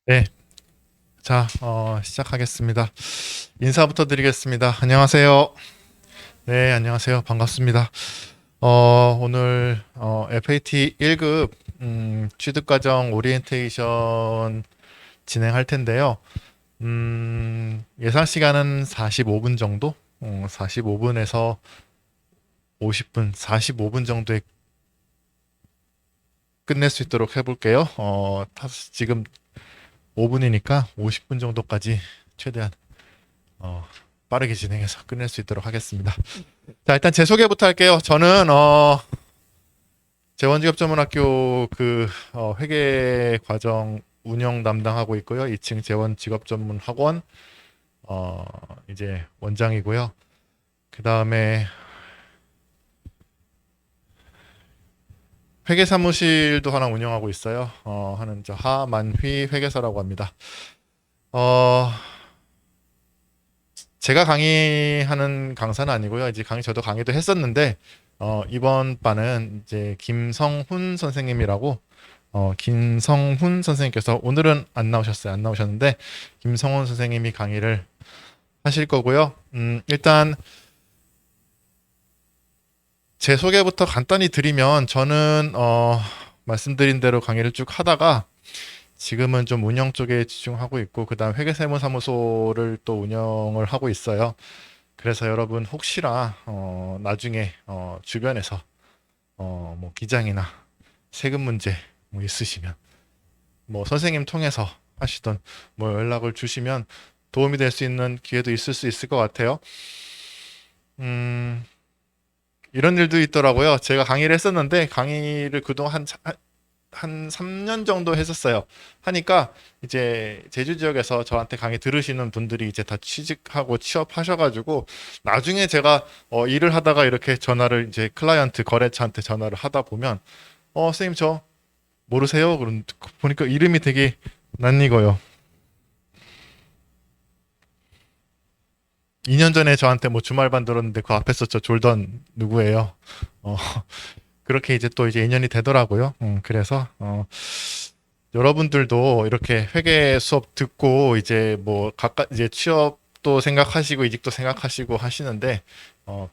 네, 자, 시작하겠습니다. 인사부터 드리겠습니다. 안녕하세요. 네, 안녕하세요. 반갑습니다. 오늘 FAT 1급 취득과정 오리엔테이션 진행할 텐데요. 예상 시간은 45분 정도? 45분에서 50분, 45분 정도에 끝낼 수 있도록 해볼게요. 지금 5분이니까 50분 정도까지 최대한 어, 빠르게 진행해서 끝낼 수 있도록 하겠습니다. 자, 일단 제 소개부터 할게요. 저는 재원직업전문학교 회계 과정 운영 담당하고 있고요. 2층 재원직업전문학원 어, 이제 원장이고요. 그 다음에 회계사무실도 하나 운영하고 있어요. 하는 저 하만휘 회계사라고 합니다. 어, 제가 강의하는 강사는 아니고요. 이제 저도 강의도 했었는데 이번 반은 이제 김성훈 선생님이라고 김성훈 선생님께서 오늘은 안 나오셨어요. 안 나오셨는데 김성훈 선생님이 강의를 하실 거고요. 일단 제 소개부터 간단히 드리면 저는 말씀드린 대로 강의를 쭉 하다가 지금은 좀 운영 쪽에 집중하고 있고 그다음 회계세무사무소를 또 운영을 하고 있어요. 그래서 여러분 혹시나 나중에 주변에서 뭐 기장이나 세금 문제 뭐 있으시면 뭐 선생님 통해서 하시던 뭐 연락을 주시면 도움이 될 수 있는 기회도 있을 수 있을 것 같아요. 음, 이런 일도 있더라고요. 제가 강의를 했었는데 강의를 그동안 한 3년 정도 했었어요. 하니까 이제 제주 지역에서 저한테 강의 들으시는 분들이 이제 다 취직하고 취업하셔가지고 나중에 제가 일을 하다가 이렇게 전화를 이제 클라이언트 거래처한테 전화를 하다 보면 선생님 저 모르세요? 그런 보니까 이름이 되게 낯익어요. 2년 전에 저한테 뭐 주말반 들었는데 그 앞에서 저 졸던 누구예요? 어, 그렇게 이제 또 이제 인연이 되더라고요. 그래서 여러분들도 이렇게 회계 수업 듣고 이제 뭐 각각 이제 취업도 생각하시고 이직도 생각하시고 하시는데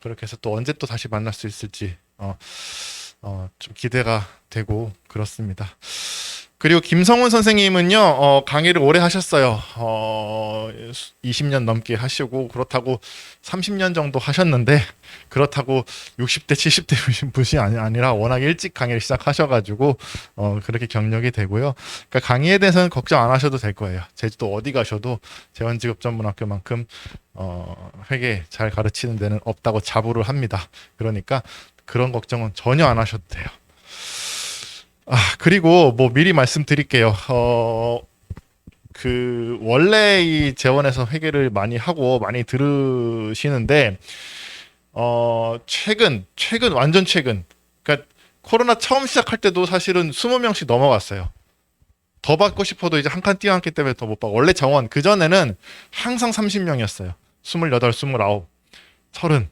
그렇게 해서 또 언제 또 다시 만날 수 있을지 좀 기대가 되고 그렇습니다. 그리고 김성훈 선생님은요, 강의를 오래 하셨어요. 20년 넘게 하시고, 그렇다고 30년 정도 하셨는데, 그렇다고 60대, 70대 분이 아니라 워낙 일찍 강의를 시작하셔가지고, 그렇게 경력이 되고요. 그러니까 강의에 대해서는 걱정 안 하셔도 될 거예요. 제주도 어디 가셔도 재원직업전문학교만큼, 회계 잘 가르치는 데는 없다고 자부를 합니다. 그러니까 그런 걱정은 전혀 안 하셔도 돼요. 그리고 뭐 미리 말씀드릴게요. 원래 이 재원에서 회계를 많이 하고 많이 들으시는데, 완전 최근. 그러니까 코로나 처음 시작할 때도 사실은 20명씩 넘어갔어요. 더 받고 싶어도 이제 한 칸 뛰어앉기 때문에 더 못 받고. 원래 정원, 그전에는 항상 30명이었어요. 28, 29, 30.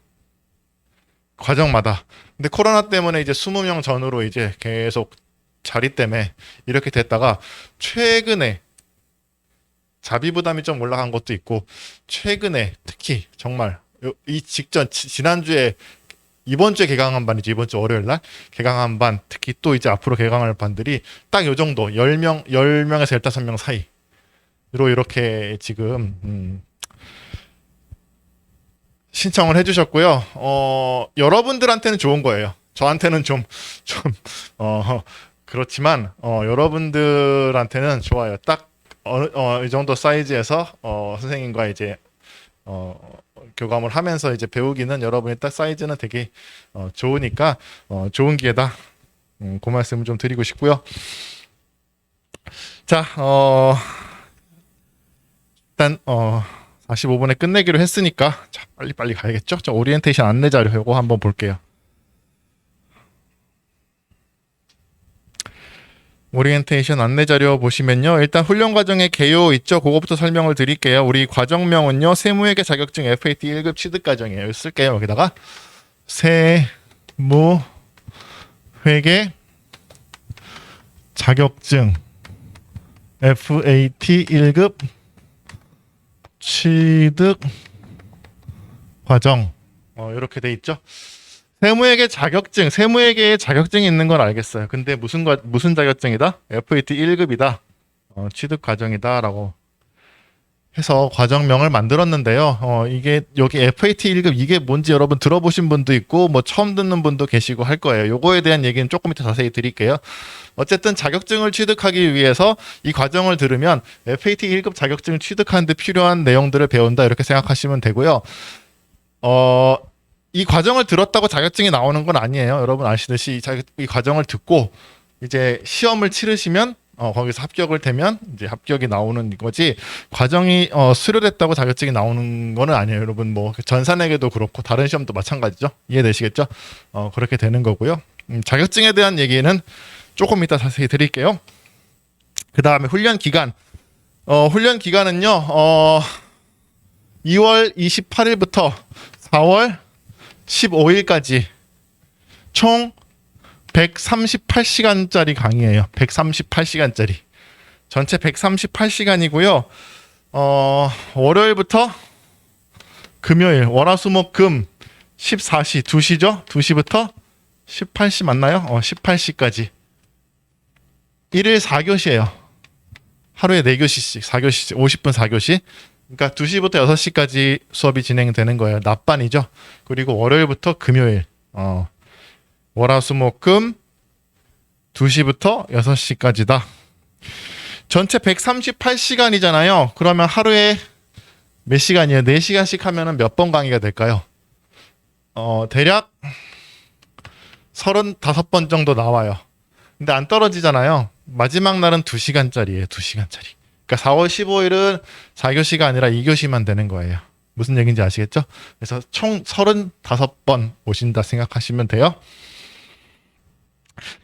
과정마다. 근데 코로나 때문에 이제 20명 전후로 이제 계속 자리 때문에 이렇게 됐다가 최근에 자비 부담이 좀 올라간 것도 있고 최근에 특히 정말 이 지난주에 이번 주에 개강한 반이죠. 이번 주 월요일 날 개강한 반 특히 또 이제 앞으로 개강할 반들이 딱 요 정도 10명에서 15명 사이로 이렇게 지금 신청을 해주셨고요. 여러분들한테는 좋은 거예요. 저한테는 좀, 어, 그렇지만, 여러분들한테는 좋아요. 딱, 이 정도 사이즈에서, 선생님과 이제, 교감을 하면서 이제 배우기는 여러분이 딱 사이즈는 되게, 좋으니까, 좋은 기회다. 그 말씀을 좀 드리고 싶고요. 자, 일단, 45분에 끝내기로 했으니까, 자, 빨리빨리 가야겠죠? 자, 오리엔테이션 안내 자료 요거 한번 볼게요. 오리엔테이션 안내 자료 보시면요. 일단 훈련 과정의 개요 있죠. 그거부터 설명을 드릴게요. 우리 과정명은요. 세무회계 자격증 FAT 1급 취득 과정이에요. 쓸게요. 여기다가 세무회계 자격증 FAT 1급 취득 과정 이렇게 돼 있죠. 세무회계의 자격증이 있는 건 알겠어요. 근데 무슨 자격증이다? FAT 1급이다. 취득 과정이다라고 해서 과정명을 만들었는데요. 이게 여기 FAT 1급 이게 뭔지 여러분 들어보신 분도 있고 뭐 처음 듣는 분도 계시고 할 거예요. 요거에 대한 얘기는 조금 이따 자세히 드릴게요. 어쨌든 자격증을 취득하기 위해서 이 과정을 들으면 FAT 1급 자격증을 취득하는 데 필요한 내용들을 배운다 이렇게 생각하시면 되고요. 이 과정을 들었다고 자격증이 나오는 건 아니에요. 여러분 아시듯이 이 과정을 듣고 이제 시험을 치르시면 거기서 합격을 되면 이제 합격이 나오는 거지 과정이 수료됐다고 자격증이 나오는 거는 아니에요. 여러분 뭐 전산회계도 그렇고 다른 시험도 마찬가지죠. 이해되시겠죠? 그렇게 되는 거고요. 자격증에 대한 얘기는 조금 이따 자세히 드릴게요. 그 다음에 훈련 기간. 훈련 기간은요. 2월 28일부터 4월 15일까지 총 138시간짜리 강의예요. 138시간짜리. 전체 138시간이고요. 월요일부터 금요일, 월화수목금 14시, 2시죠? 2시부터 18시 맞나요? 18시까지. 1일 4교시예요. 하루에 4교시씩, 4교시, 50분 4교시. 그러니까 2시부터 6시까지 수업이 진행되는 거예요. 낮반이죠. 그리고 월요일부터 금요일. 월화수목금 2시부터 6시까지다. 전체 138시간이잖아요. 그러면 하루에 몇 시간이에요? 4시간씩 하면 몇 번 강의가 될까요? 대략 35번 정도 나와요. 근데 안 떨어지잖아요. 마지막 날은 2시간짜리예요. 2시간짜리. 그러니까 4월 15일은 4교시가 아니라 2교시만 되는 거예요. 무슨 얘기인지 아시겠죠? 그래서 총 35번 오신다 생각하시면 돼요.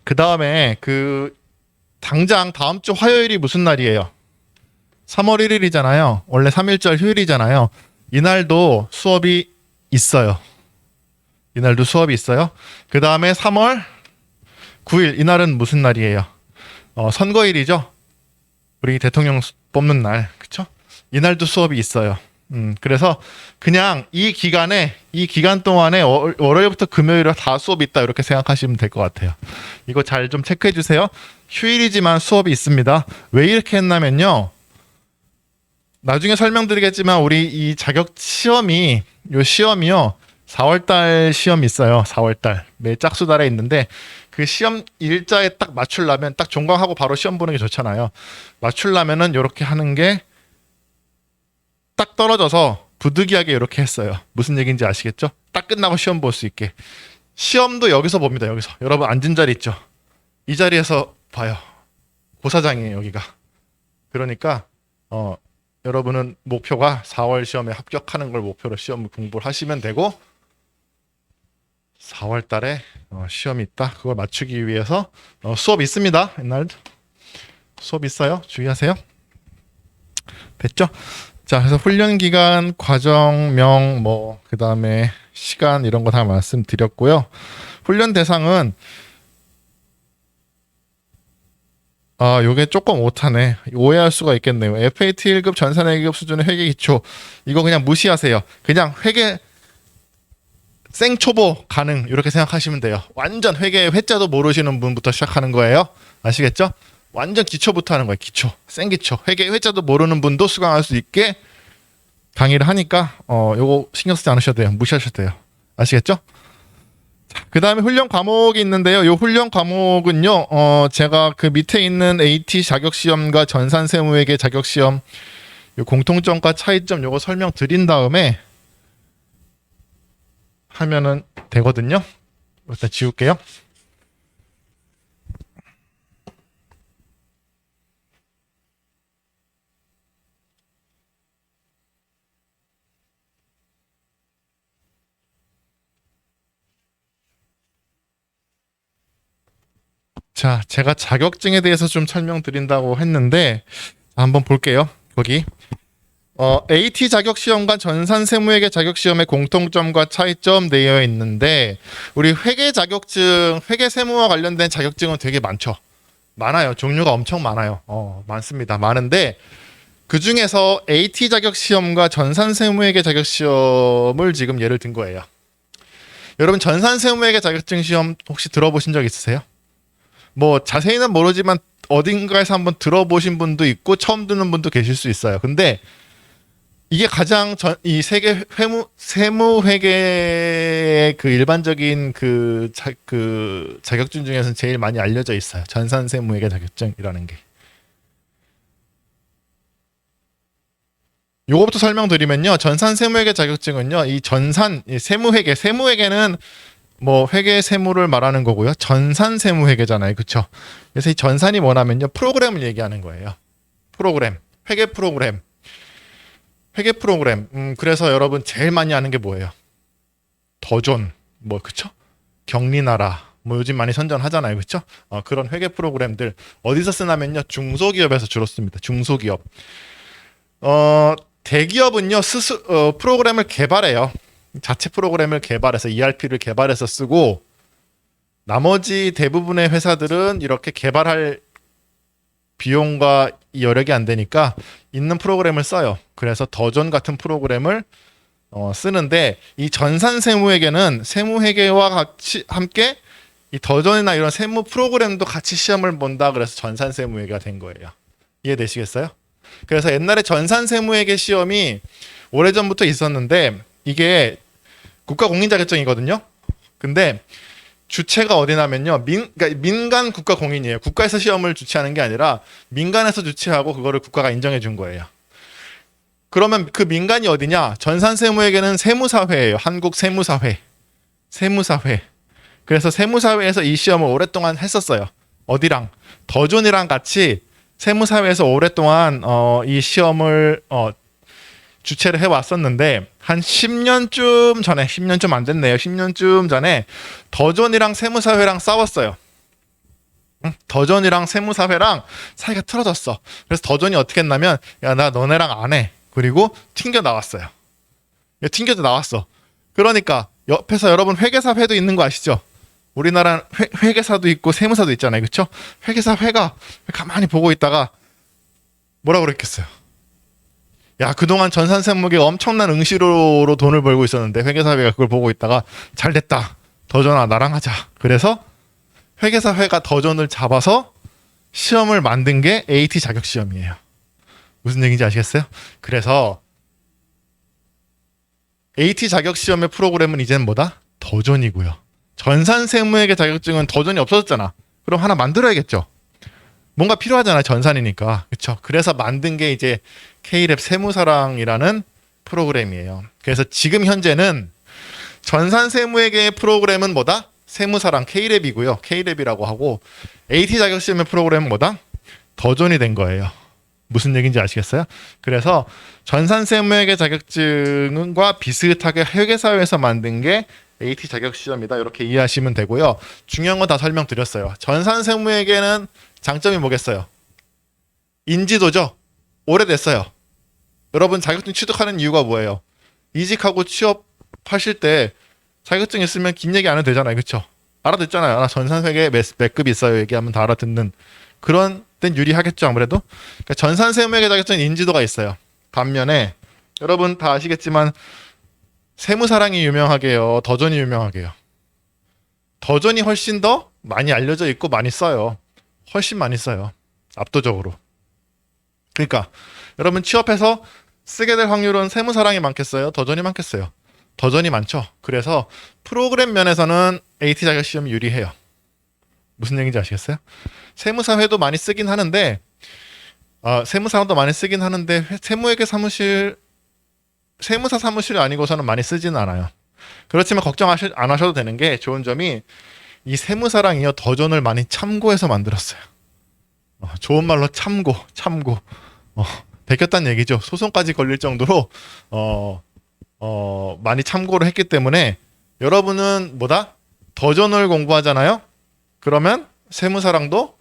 그 다음에 당장 다음 주 화요일이 무슨 날이에요? 3월 1일이잖아요. 원래 3일절 휴일이잖아요. 이날도 수업이 있어요. 이날도 수업이 있어요. 그 다음에 3월 9일 이날은 무슨 날이에요? 선거일이죠. 우리 대통령 뽑는 날, 그쵸? 이날도 수업이 있어요. 그래서 그냥 이 기간 동안에 월요일부터 금요일에 다 수업이 있다 이렇게 생각하시면 될 것 같아요. 이거 잘 좀 체크해 주세요. 휴일이지만 수업이 있습니다. 왜 이렇게 했냐면요. 나중에 설명드리겠지만 우리 이 시험이요. 4월달 시험이 있어요. 4월달 매 짝수달에 있는데 그 시험 일자에 딱 맞추려면 딱 종강하고 바로 시험 보는 게 좋잖아요. 맞추려면은 이렇게 하는 게 딱 떨어져서 부득이하게 이렇게 했어요. 무슨 얘기인지 아시겠죠? 딱 끝나고 시험 볼 수 있게. 시험도 여기서 봅니다. 여기서. 여러분 앉은 자리 있죠? 이 자리에서 봐요. 고사장이에요, 여기가. 그러니까 여러분은 목표가 4월 시험에 합격하는 걸 목표로 시험 공부를 하시면 되고 4월 달에 시험이 있다. 그걸 맞추기 위해서 수업 있습니다. 옛날 수업 있어요. 주의하세요. 됐죠? 자, 그래서 훈련 기간, 과정명, 그 다음에 시간 이런 거 다 말씀드렸고요. 훈련 대상은 요게 조금 오타네. 오해할 수가 있겠네요. FAT 1급 전산회계급 수준의 회계 기초. 이거 그냥 무시하세요. 그냥 회계 생초보 가능 이렇게 생각하시면 돼요. 완전 회계 회자도 모르시는 분부터 시작하는 거예요. 아시겠죠? 완전 기초부터 하는 거예요. 기초. 생기초. 회계 회자도 모르는 분도 수강할 수 있게 강의를 하니까 요거 신경 쓰지 않으셔도 돼요. 무시하셔도 돼요. 아시겠죠? 그 다음에 훈련 과목이 있는데요. 요 훈련 과목은요. 제가 그 밑에 있는 AT 자격시험과 전산세무회계 자격시험 요 공통점과 차이점 요거 설명드린 다음에 하면은 되거든요. 일단 지울게요. 자, 제가 자격증에 대해서 좀 설명드린다고 했는데 한번 볼게요. 거기 AT 자격시험과 전산세무회계 자격시험의 공통점과 차이점 되어 있는데 우리 회계 자격증, 회계 세무와 관련된 자격증은 되게 많죠. 많아요. 종류가 엄청 많아요. 많습니다. 많은데 그 중에서 AT 자격 시험과 전산 세무회계 자격 시험을 지금 예를 든 거예요. 여러분 전산 세무회계 자격증 시험 혹시 들어보신 적 있으세요? 뭐 자세히는 모르지만 어딘가에서 한번 들어보신 분도 있고 처음 듣는 분도 계실 수 있어요. 근데 이게 가장 이 세계 세무회계의 그 일반적인 그 자격증 중에서는 제일 많이 알려져 있어요. 전산 세무회계 자격증이라는 게. 요거부터 설명드리면요. 전산 세무회계 자격증은요. 이 세무회계는 뭐 회계 세무를 말하는 거고요. 전산 세무회계잖아요. 그렇죠? 그래서 이 전산이 뭐냐면요. 프로그램을 얘기하는 거예요. 프로그램. 회계 프로그램. 그래서 여러분 제일 많이 하는 게 뭐예요? 더존. 뭐 그쵸? 경리나라. 뭐 요즘 많이 선전하잖아요. 그쵸? 그런 회계 프로그램들 어디서 쓰냐면요. 중소기업에서 주로 씁니다. 중소기업. 대기업은요. 프로그램을 개발해요. 자체 프로그램을 개발해서 ERP를 개발해서 쓰고 나머지 대부분의 회사들은 이렇게 개발할 비용과 여력이 안 되니까 있는 프로그램을 써요. 그래서 더존 같은 프로그램을 쓰는데 이 전산 세무회계는 세무회계와 같이 함께 이 더존이나 이런 세무 프로그램도 같이 시험을 본다. 그래서 전산 세무회계가 된 거예요. 이해되시겠어요? 그래서 옛날에 전산 세무회계 시험이 오래전부터 있었는데 이게 국가 공인 자격증이거든요. 근데 주체가 어디냐면요. 그러니까 민간 국가 공인이에요. 국가에서 시험을 주최하는 게 아니라 민간에서 주최하고 그거를 국가가 인정해 준 거예요. 그러면 그 민간이 어디냐? 전산 세무회계는 세무사회예요. 한국 세무사회. 그래서 세무사회에서 이 시험을 오랫동안 했었어요. 어디랑? 더존이랑 같이 세무사회에서 오랫동안 이 시험을 주최를 해왔었는데 한 10년쯤 전에 10년쯤 안 됐네요. 10년쯤 전에 더존이랑 세무사회랑 싸웠어요. 더존이랑 세무사회랑 사이가 틀어졌어. 그래서 더존이 어떻게 했냐면 야 나 너네랑 안 해. 그리고 튕겨 나왔어요. 튕겨져 나왔어. 그러니까 옆에서 여러분 회계사회도 있는 거 아시죠? 우리나라 회계사도 있고 세무사도 있잖아요. 그렇죠? 회계사회가 가만히 보고 있다가 뭐라 그랬겠어요? 야 그동안 전산 세무계가 엄청난 응시로로 돈을 벌고 있었는데 회계사회가 그걸 보고 있다가 잘됐다. 더존아 나랑 하자. 그래서 회계사회가 더존을 잡아서 시험을 만든 게 AT 자격 시험이에요. 무슨 얘기인지 아시겠어요? 그래서 AT 자격 시험의 프로그램은 이제는 뭐다? 더존이고요. 전산 세무회계 자격증은 더존이 없어졌잖아. 그럼 하나 만들어야겠죠. 뭔가 필요하잖아요. 전산이니까. 그렇죠? 그래서 만든 게 이제 K랩 세무사랑이라는 프로그램이에요. 그래서 지금 현재는 전산 세무회계 프로그램은 뭐다? 세무사랑 K랩이고요. K랩이라고 하고 AT 자격 시험의 프로그램은 뭐다? 더존이 된 거예요. 무슨 얘기인지 아시겠어요? 그래서 전산 세무회계 자격증과 비슷하게 회계사회에서 만든 게 AT 자격 시험이다. 이렇게 이해하시면 되고요. 중요한 건 다 설명드렸어요. 전산 세무회계는 장점이 뭐겠어요? 인지도죠. 오래됐어요. 여러분 자격증 취득하는 이유가 뭐예요? 이직하고 취업하실 때 자격증 있으면 긴 얘기 안 해도 되잖아요. 그렇죠? 알아듣잖아요. 나 전산회계 몇 급 있어요. 얘기하면 다 알아듣는 그런 땐 유리하겠죠. 아무래도. 그러니까 전산 세무회계 자격증 인지도가 있어요. 반면에 여러분 다 아시겠지만 세무사랑이 유명하게요. 더존이 유명하게요. 더존이 훨씬 더 많이 알려져 있고 많이 써요. 훨씬 많이 써요. 압도적으로. 그러니까 여러분 취업해서 쓰게 될 확률은 세무사랑이 많겠어요? 더존이 많겠어요? 더존이 많죠. 그래서 프로그램 면에서는 AT 자격 시험이 유리해요. 무슨 얘기인지 아시겠어요? 세무사회도 많이 쓰긴 하는데 세무사랑도 많이 쓰긴 하는데 세무회계 사무실 세무사 사무실이 아니고서는 많이 쓰지는 않아요. 그렇지만 걱정 안 하셔도 되는 게 좋은 점이 이 세무사랑이요 더존을 많이 참고해서 만들었어요. 좋은 말로 참고 베꼈다는 얘기죠. 소송까지 걸릴 정도로 많이 참고를 했기 때문에 여러분은 뭐다? 더존을 공부하잖아요. 그러면 세무사랑도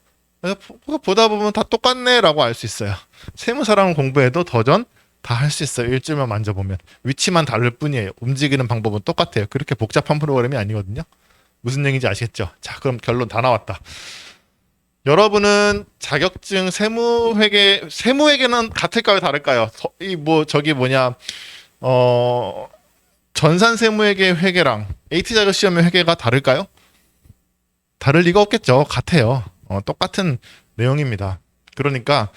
보다 보면 다 똑같네라고 알 수 있어요. 세무사랑 공부해도 더존 다 할 수 있어요. 일주일만 만져보면. 위치만 다를 뿐이에요. 움직이는 방법은 똑같아요. 그렇게 복잡한 프로그램이 아니거든요. 무슨 얘기인지 아시겠죠? 자, 그럼 결론 다 나왔다. 여러분은 자격증 세무회계는 같을까요, 다를까요? 이 뭐 저기 뭐냐 어 전산 세무회계 회계랑 AT 자격 시험의 회계가 다를까요? 다를 리가 없겠죠. 같아요. 똑같은 내용입니다. 그러니까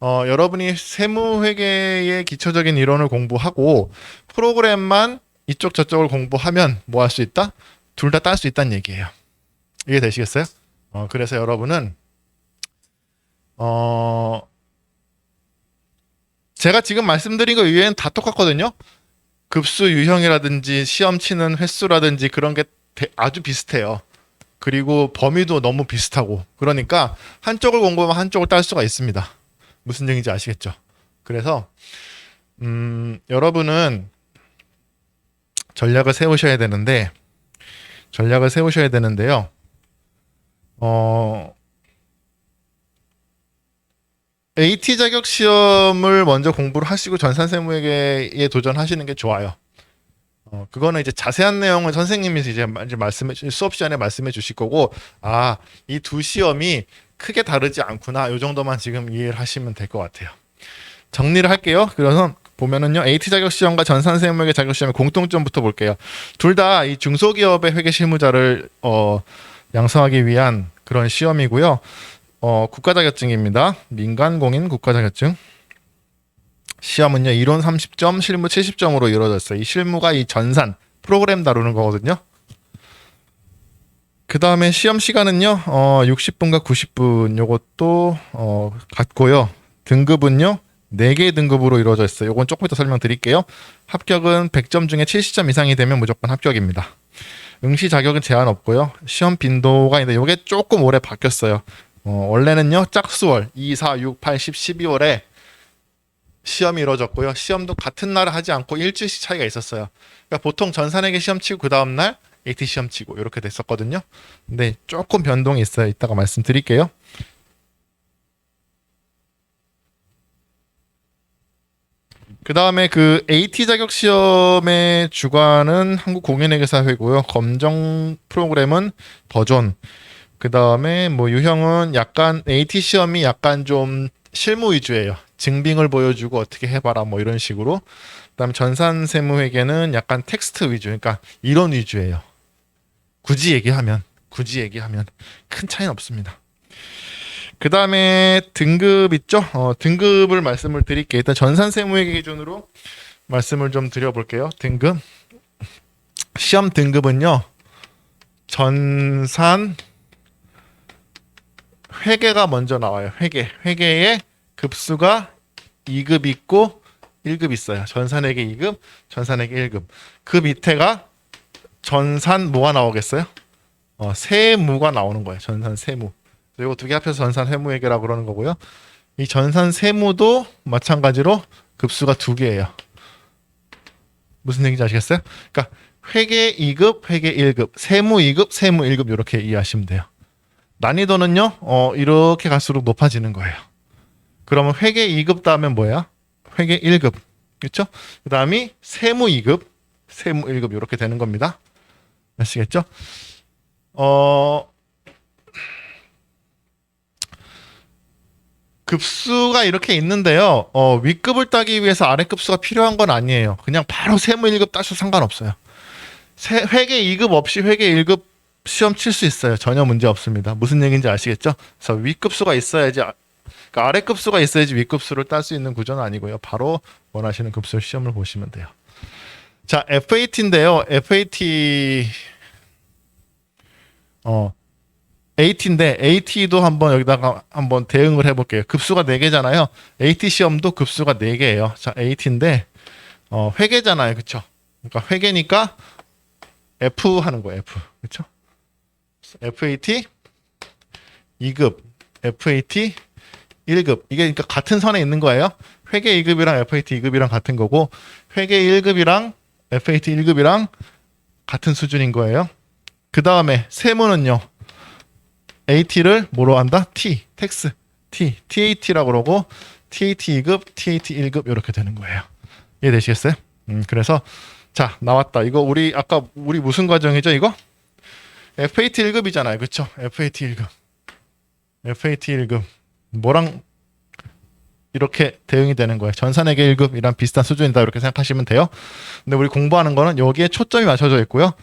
여러분이 세무회계의 기초적인 이론을 공부하고 프로그램만 이쪽 저쪽을 공부하면 뭐 할 수 있다? 둘 다 딸 수 있다는 얘기예요. 이해 되시겠어요? 그래서 여러분은 제가 지금 말씀드린 거 이외에는 다 똑같거든요. 급수 유형이라든지 시험 치는 횟수라든지 그런 게 아주 비슷해요. 그리고 범위도 너무 비슷하고 그러니까 한쪽을 공부하면 한쪽을 딸 수가 있습니다. 무슨 얘기인지 아시겠죠? 그래서 여러분은 전략을 세우셔야 되는데요. AT 자격 시험을 먼저 공부를 하시고 전산세무회계에 도전하시는 게 좋아요. 그거는 이제 자세한 내용은 선생님이 이제 수업 시간에 말씀해 주실 거고, 이 두 시험이 크게 다르지 않구나. 요 정도만 지금 이해를 하시면 될 것 같아요. 정리를 할게요. 그래서 보면은요, AT 자격 시험과 전산세무회계 자격 시험의 공통점부터 볼게요. 둘 다 이 중소기업의 회계 실무자를 양성하기 위한 그런 시험이고요. 국가 자격증입니다. 민간 공인 국가 자격증. 시험은요, 이론 30점, 실무 70점으로 이루어졌어요. 이 실무가 이 전산, 프로그램 다루는 거거든요. 그 다음에 시험 시간은요, 60분과 90분, 요것도, 같고요. 등급은요, 4개 등급으로 이루어져 있어요. 요건 조금 이따 설명드릴게요. 합격은 100점 중에 70점 이상이 되면 무조건 합격입니다. 응시 자격은 제한 없고요. 시험 빈도가 있는데, 요게 조금 오래 바뀌었어요. 원래는요, 짝수월, 2, 4, 6, 8, 10, 12월에 시험이 이루어졌고요. 시험도 같은 날 하지 않고 일주일씩 차이가 있었어요. 그러니까 보통 전산회계 시험 치고 그 다음날 AT 시험 치고 이렇게 됐었거든요. 근데 조금 변동이 있어요. 이따가 말씀드릴게요. 그 다음에 그 AT 자격 시험의 주관은 한국공인회계사회고요. 검정 프로그램은 더존. 그 다음에 뭐 유형은 약간 AT 시험이 약간 좀 실무 위주예요. 증빙을 보여주고 어떻게 해봐라 뭐 이런 식으로. 그다음 전산세무회계는 약간 텍스트 위주, 그러니까 이론 위주예요. 굳이 얘기하면 큰 차이는 없습니다. 그 다음에 등급 있죠? 등급을 말씀을 드릴게요. 일단 전산세무회계 기준으로 말씀을 좀 드려볼게요. 등급. 시험 등급은요, 전산 회계가 먼저 나와요. 회계에 급수가 2급 있고 1급 있어요. 전산회계 2급, 전산회계 1급. 그 밑에가 전산 뭐가 나오겠어요? 세무가 나오는 거예요. 전산 세무. 이거 두 개 합해서 전산 세무회계라고 그러는 거고요. 이 전산 세무도 마찬가지로 급수가 2개예요. 무슨 얘기인지 아시겠어요? 그러니까 회계 2급, 회계 1급, 세무 2급, 세무 1급 이렇게 이해하시면 돼요. 난이도는요, 이렇게 갈수록 높아지는 거예요. 그러면 회계 2급 다음엔 뭐야? 회계 1급. 그렇죠? 그 다음이 세무 2급, 세무 1급 이렇게 되는 겁니다. 아시겠죠? 급수가 이렇게 있는데요. 윗급을 따기 위해서 아랫급수가 필요한 건 아니에요. 그냥 바로 세무 1급 따셔도 상관없어요. 회계 2급 없이 회계 1급 시험 칠 수 있어요. 전혀 문제 없습니다. 무슨 얘기인지 아시겠죠? 그래서 윗급수가 있어야지, 그러니까 아랫급수가 있어야지 윗급수를 딸 수 있는 구조는 아니고요. 바로 원하시는 급수 시험을 보시면 돼요. 자, FAT인데요. FAT AT인데 AT도 한번 여기다가 한번 대응을 해볼게요. 급수가 4개잖아요. AT 시험도 급수가 4개예요. 자, AT인데 회계잖아요. 그쵸? 그러니까 회계니까 F 하는 거예요. F. 그쵸? FAT 2급, FAT 1급. 이게 그러니까 같은 선에 있는 거예요. 회계 2급이랑 FAT 2급이랑 같은 거고, 회계 1급이랑 FAT 1급이랑 같은 수준인 거예요. 그 다음에 세무는요, AT를 뭐로 한다? 텍스, TAT라고 그러고, TAT 2급, TAT 1급 이렇게 되는 거예요. 이해되시겠어요? 그래서 자, 나왔다. 이거 아까 우리 무슨 과정이죠, 이거? FAT 1급이잖아요. 그쵸? FAT 1급. FAT 1급 뭐랑 이렇게 대응이 되는 거예요. 전산회계 1급이랑 비슷한 수준이다 이렇게 생각하시면 돼요. 근데 우리 공부하는 거는 여기에 초점이 맞춰져 있고요.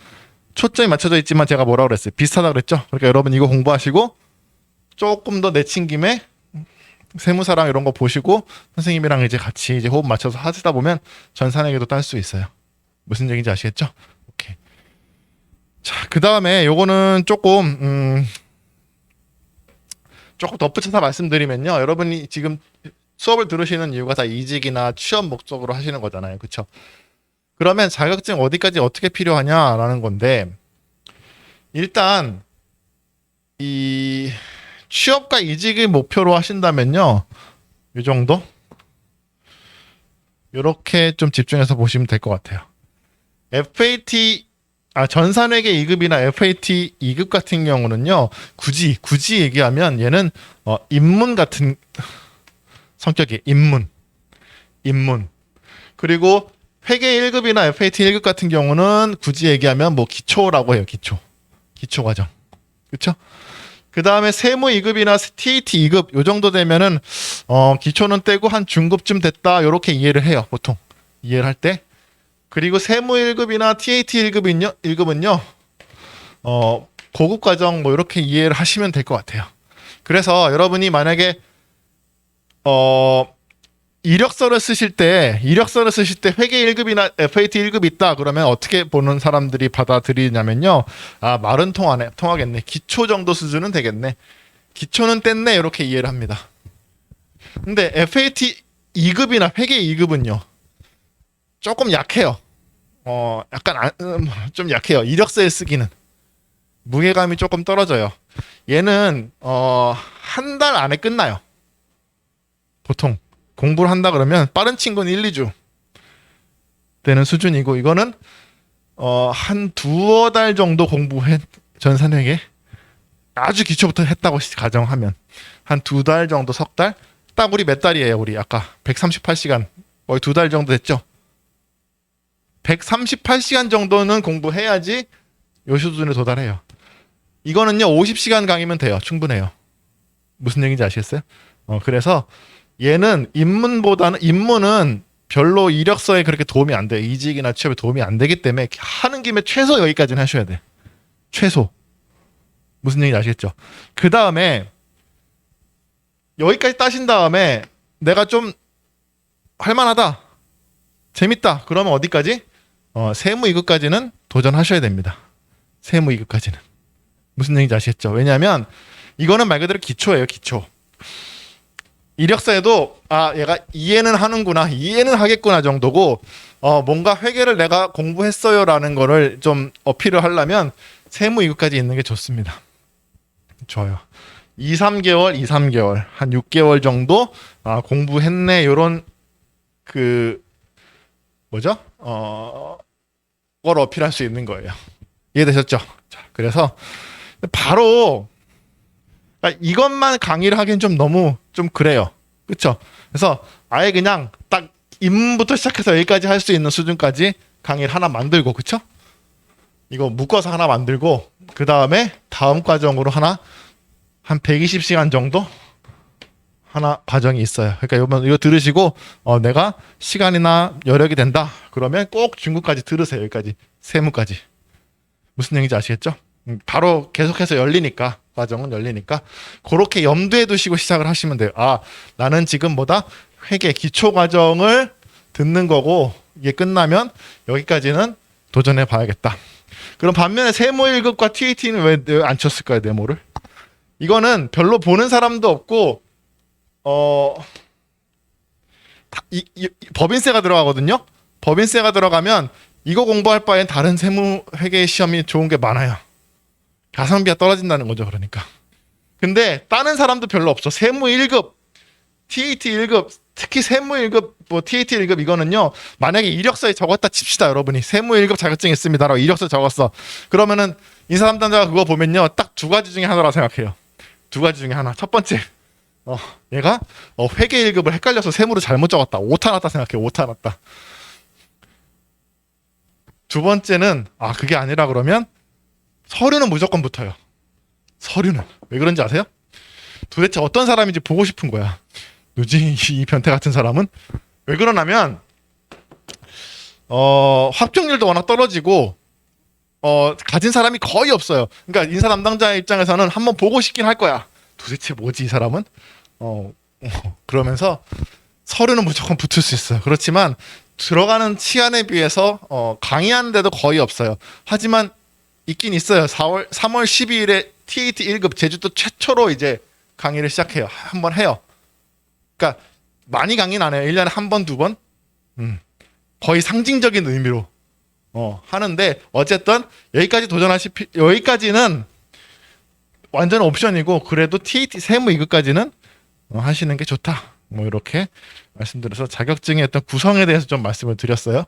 초점이 맞춰져 있지만 제가 뭐라고 그랬어요? 비슷하다 그랬죠? 그러니까 여러분 이거 공부하시고 조금 더 내친 김에 세무사랑 이런 거 보시고 선생님이랑 이제 같이 이제 호흡 맞춰서 하시다 보면 전산회계도 딸 수 있어요. 무슨 얘기인지 아시겠죠? 오케이. 자, 그 다음에 요거는 조금 덧붙여서 말씀드리면요. 여러분이 지금 수업을 들으시는 이유가 다 이직이나 취업 목적으로 하시는 거잖아요. 그렇죠? 그러면 자격증 어디까지 어떻게 필요하냐라는 건데 일단 이 취업과 이직을 목표로 하신다면요. 이 정도? 이렇게 좀 집중해서 보시면 될 것 같아요. 전산회계 2급이나 FAT 2급 같은 경우는요. 굳이 얘기하면 얘는 인문 같은 성격이 인문. 그리고 회계 1급이나 FAT 1급 같은 경우는 굳이 얘기하면 뭐 기초라고 해요. 기초 과정. 그렇죠? 그 다음에 세무 2급이나 TAT 2급 요 정도 되면은 기초는 떼고 한 중급쯤 됐다 이렇게 이해를 해요. 보통 이해를 할 때. 그리고 세무 1급이나 TAT 1급은요. 고급 과정 뭐 이렇게 이해를 하시면 될 것 같아요. 그래서 여러분이 만약에 이력서를 쓰실 때 회계 1급이나 FAT 1급 있다 그러면 어떻게 보는 사람들이 받아들이냐면요. 아, 말은 통하겠네. 기초 정도 수준은 되겠네. 기초는 뗐네. 이렇게 이해를 합니다. 근데 FAT 2급이나 회계 2급은요. 조금 약해요. 약간 좀 약해요. 이력서에 쓰기는. 무게감이 조금 떨어져요. 얘는 한 달 안에 끝나요. 보통 공부를 한다 그러면 빠른 친구는 1, 2주 되는 수준이고 이거는 한 두어 달 정도 공부해 전산회계 아주 기초부터 했다고 가정하면 한 두 달 정도 석 달? 딱 우리 몇 달이에요? 우리 아까 138시간 거의 두 달 정도 됐죠? 138시간 정도는 공부해야지 요 수준에 도달해요. 이거는요 50시간 강의면 돼요. 충분해요. 무슨 얘기인지 아시겠어요? 그래서 얘는 인문은 별로 이력서에 그렇게 도움이 안 돼요. 이직이나 취업에 도움이 안 되기 때문에 하는 김에 최소 여기까지는 하셔야 돼. 최소. 무슨 얘기인지 아시겠죠? 그 다음에 여기까지 따신 다음에 내가 좀 할만하다. 재밌다. 그러면 어디까지? 세무 2급까지는 도전하셔야 됩니다. 세무 2급까지는. 무슨 얘기인지 아시겠죠? 왜냐하면 이거는 말 그대로 기초예요. 기초. 이력서에도 얘가 이해는 하는구나, 이해는 하겠구나 정도고 뭔가 회계를 내가 공부했어요라는 거를 좀 어필을 하려면 세무 2급까지 있는 게 좋습니다. 좋아요. 2, 3개월 한 6개월 정도 공부했네 요런 뭐죠? 걸 어필할 수 있는 거예요. 이해되셨죠? 자, 그래서 바로 이것만 강의를 하기엔 좀 너무 좀 그래요. 그렇죠? 그래서 아예 그냥 딱 입문부터 시작해서 여기까지 할 수 있는 수준까지 강의를 하나 만들고 그렇죠? 이거 묶어서 하나 만들고 그 다음에 다음 과정으로 하나 한 120시간 정도 하나 과정이 있어요. 그러니까 이거 들으시고 내가 시간이나 여력이 된다. 그러면 꼭 중국까지 들으세요. 여기까지 세무까지. 무슨 얘기인지 아시겠죠? 바로 계속해서 열리니까 과정은 열리니까 그렇게 염두에 두시고 시작을 하시면 돼요. 나는 지금 회계 기초 과정을 듣는 거고 이게 끝나면 여기까지는 도전해 봐야겠다. 그럼 반면에 세무 1급과 TAT는 왜 안 쳤을까요? 네모를. 이거는 별로 보는 사람도 없고 법인세가 들어가거든요. 법인세가 들어가면 이거 공부할 바엔 다른 세무 회계 시험이 좋은 게 많아요. 가성비가 떨어진다는 거죠. 그러니까. 근데 따는 사람도 별로 없어. 세무 1급, TAT 1급, 특히 세무 1급, TAT 1급 이거는요. 만약에 이력서에 적었다 칩시다. 여러분이 세무 1급 자격증 있습니다라고 이력서 적었어. 그러면은 인사 담당자가 그거 보면요. 딱 두 가지 중에 하나라고 생각해요. 두 가지 중에 하나. 첫 번째. 얘가 회계 1급을 헷갈려서 세무를 잘못 적었다. 오타 났다 생각해. 오타 났다. 두 번째는 그게 아니라 그러면 서류는 무조건 붙어요. 서류는. 왜 그런지 아세요? 도대체 어떤 사람인지 보고 싶은 거야. 누지 이 변태 같은 사람은 왜 그러냐면 합격률도 워낙 떨어지고 가진 사람이 거의 없어요. 그러니까 인사 담당자의 입장에서는 한번 보고 싶긴 할 거야. 도대체 뭐지 이 사람은? 그러면서 서류는 무조건 붙을 수 있어요. 그렇지만 들어가는 시간에 비해서 강의하는 데도 거의 없어요. 하지만 있긴 있어요. 3월 12일에 TAT 1급 제주도 최초로 이제 강의를 시작해요. 한번 해요. 그러니까 많이 강의는 안 해요. 1년에 한 번, 두 번? 거의 상징적인 의미로 하는데 어쨌든 여기까지는 완전 옵션이고 그래도 TAT 세무 2급까지는 하시는 게 좋다. 뭐 이렇게 말씀드려서 자격증의 어떤 구성에 대해서 좀 말씀을 드렸어요.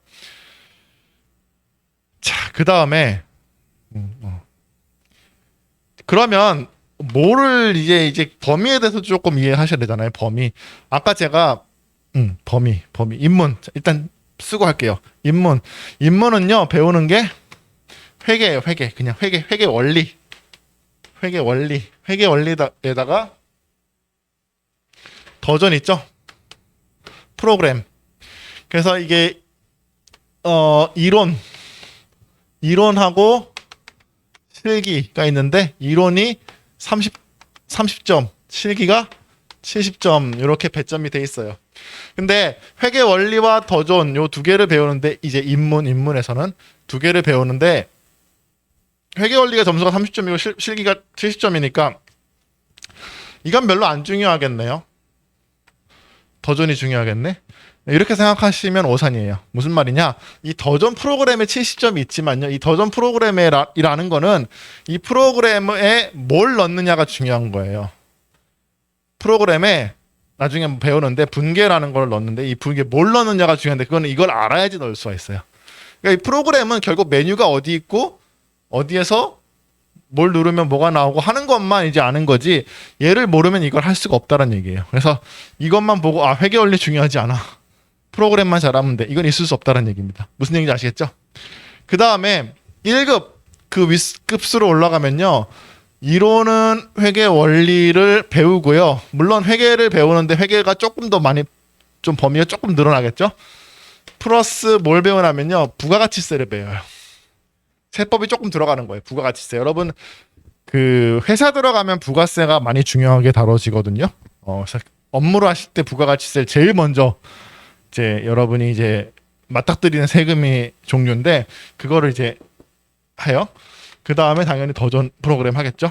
자, 그 다음에 그러면 뭐를 이제 범위에 대해서 조금 이해하셔야 되잖아요. 범위. 아까 제가 범위 입문 일단 쓰고 할게요. 입문은요 배우는 게 회계예요. 그냥 회계 원리에다가 더전 있죠. 프로그램. 그래서 이게 이론하고 실기가 있는데 이론이 30점, 실기가 70점 이렇게 배점이 돼 있어요. 근데 회계 원리와 더존 요 두 개를 배우는데 이제 입문에서는 두 개를 배우는데 회계 원리가 점수가 30점이고 실기가 70점이니까 이건 별로 안 중요하겠네요. 더존이 중요하겠네. 이렇게 생각하시면 오산이에요. 무슨 말이냐? 이 더존 프로그램에 70점이 있지만요. 이 더존 프로그램이라는 거는 이 프로그램에 뭘 넣느냐가 중요한 거예요. 프로그램에 나중에 배우는데 분계라는 걸 넣는데 이 분계 뭘 넣느냐가 중요한데 그거는 이걸 알아야지 넣을 수가 있어요. 그러니까 이 프로그램은 결국 메뉴가 어디 있고 어디에서 뭘 누르면 뭐가 나오고 하는 것만 이제 아는 거지 얘를 모르면 이걸 할 수가 없다는 얘기예요. 그래서 이것만 보고 회계 원리 중요하지 않아. 프로그램만 잘하면 돼. 이건 있을 수 없다는 얘기입니다. 무슨 얘기인지 아시겠죠? 그 다음에 1급 그 윗급수로 올라가면요. 이론은 회계 원리를 배우고요. 물론 회계를 배우는데 회계가 조금 더 많이 좀 범위가 조금 늘어나겠죠. 플러스 뭘 배우냐면요. 부가가치세를 배워요. 세법이 조금 들어가는 거예요. 부가가치세. 여러분 그 회사 들어가면 부가세가 많이 중요하게 다뤄지거든요. 업무를 하실 때 부가가치세를 제일 먼저 이제 여러분이 이제 맞닥뜨리는 세금이 종류인데 그거를 이제 해요. 그 다음에 당연히 더존 프로그램 하겠죠.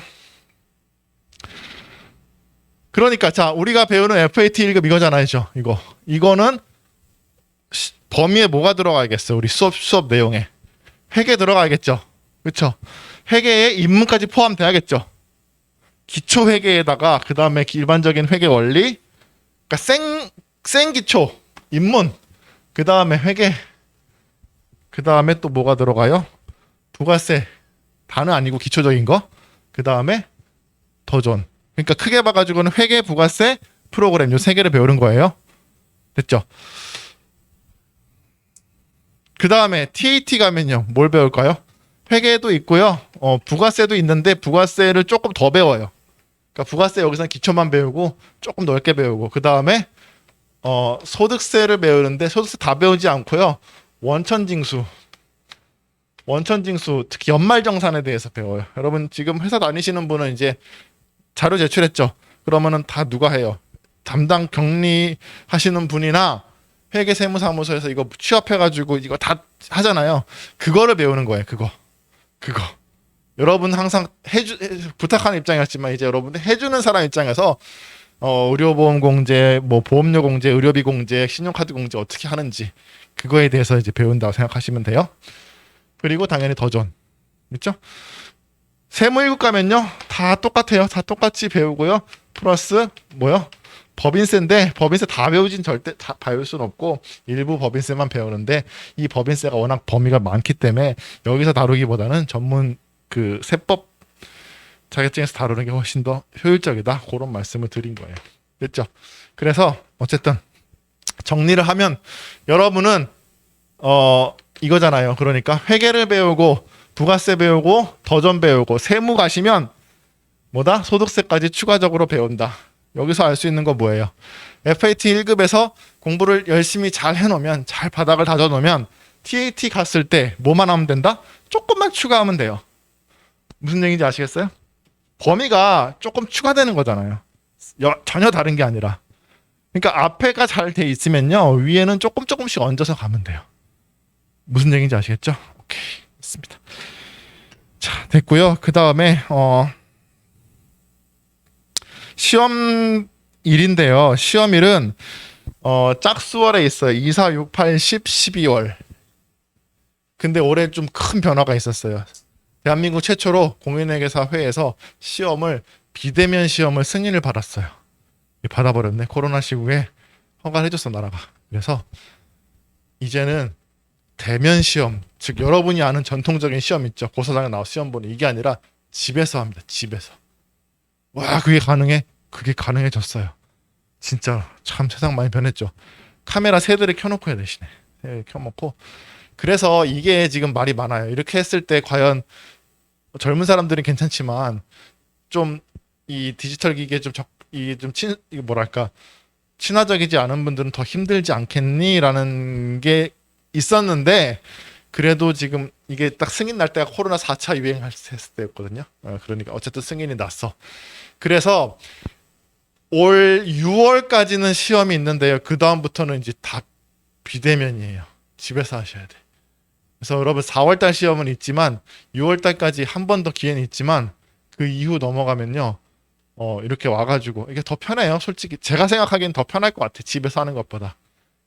그러니까 자 우리가 배우는 FAT 1급 이거잖아요. 이거는 범위에 뭐가 들어가야겠어요. 우리 수업 내용에 회계 들어가야겠죠. 그렇죠. 회계에 입문까지 포함돼야겠죠. 기초 회계에다가 그 다음에 일반적인 회계 원리, 그러니까 생 기초 입문, 그 다음에 회계, 그 다음에 또 뭐가 들어가요? 부가세 다는 아니고 기초적인 거, 그 다음에 더존. 그러니까 크게 봐가지고는 회계, 부가세, 프로그램 요 세 개를 배우는 거예요. 됐죠? 그 다음에 TAT 가면요. 뭘 배울까요? 회계도 있고요. 부가세도 있는데 부가세를 조금 더 배워요. 그러니까 부가세 여기서는 기초만 배우고 조금 넓게 배우고 그 다음에 소득세를 배우는데 소득세 다 배우지 않고요. 원천징수 특히 연말정산에 대해서 배워요. 여러분 지금 회사 다니시는 분은 이제 자료 제출했죠. 그러면은 다 누가 해요? 담당 격리하시는 분이나 회계세무사무소에서 이거 취업해가지고 이거 다 하잖아요. 그거를 배우는 거예요. 그거. 여러분 항상 부탁하는 입장이었지만 이제 여러분들 해주는 사람 입장에서 의료보험 공제, 뭐 보험료 공제, 의료비 공제, 신용카드 공제 어떻게 하는지 그거에 대해서 이제 배운다고 생각하시면 돼요. 그리고 당연히 더존, 그렇죠? 세무 1급 가면요 다 똑같아요. 다 똑같이 배우고요. 플러스 뭐요? 법인세인데 법인세 다 배우진 절대 다 배울 수는 없고 일부 법인세만 배우는데 이 법인세가 워낙 범위가 많기 때문에 여기서 다루기보다는 전문 그 세법 자격증에서 다루는 게 훨씬 더 효율적이다. 그런 말씀을 드린 거예요. 됐죠? 그래서 어쨌든 정리를 하면 여러분은 이거잖아요. 그러니까 회계를 배우고 부가세 배우고 더존 배우고 세무 가시면 뭐다? 소득세까지 추가적으로 배운다. 여기서 알 수 있는 거 뭐예요? FAT 1급에서 공부를 열심히 잘 해놓으면, 잘 바닥을 다져놓으면 TAT 갔을 때 뭐만 하면 된다? 조금만 추가하면 돼요. 무슨 얘기인지 아시겠어요? 범위가 조금 추가되는 거잖아요. 전혀 다른 게 아니라. 그러니까 앞에가 잘 돼 있으면요, 위에는 조금씩 얹어서 가면 돼요. 무슨 얘기인지 아시겠죠? 오케이, 됐습니다. 자, 됐고요. 그 다음에 시험일인데요. 시험일은 짝수월에 있어요. 2, 4, 6, 8, 10, 12월. 근데 올해 좀 큰 변화가 있었어요. 대한민국 최초로 공인회계사회에서 비대면 시험을 승인을 받았어요. 받아버렸네. 코로나 시국에 허가를 해줬어, 나라가. 그래서 이제는 대면 시험, 즉 여러분이 아는 전통적인 시험 있죠. 고사장에 나와 시험 보는, 이게 아니라 집에서 합니다. 집에서. 와, 그게 가능해? 그게 가능해졌어요. 진짜 참 세상 많이 변했죠. 카메라 세 대를 켜놓고 해야 대신에. 세 대를 켜놓고. 그래서 이게 지금 말이 많아요. 이렇게 했을 때 과연 젊은 사람들은 괜찮지만 좀 이 디지털 기기에 친화적이지 않은 분들은 더 힘들지 않겠니라는 게 있었는데, 그래도 지금 이게 딱 승인 날 때가 코로나 4차 유행했을 때였거든요. 그러니까 어쨌든 승인이 났어. 그래서 올 6월까지는 시험이 있는데요. 그 다음부터는 이제 다 비대면이에요. 집에서 하셔야 돼. 그래서 여러분 4월달 시험은 있지만 6월달까지 한 번 더 기회는 있지만, 그 이후 넘어가면요, 이렇게 와가지고 이게 더 편해요. 솔직히 제가 생각하기엔 더 편할 것 같아, 집에서 하는 것보다.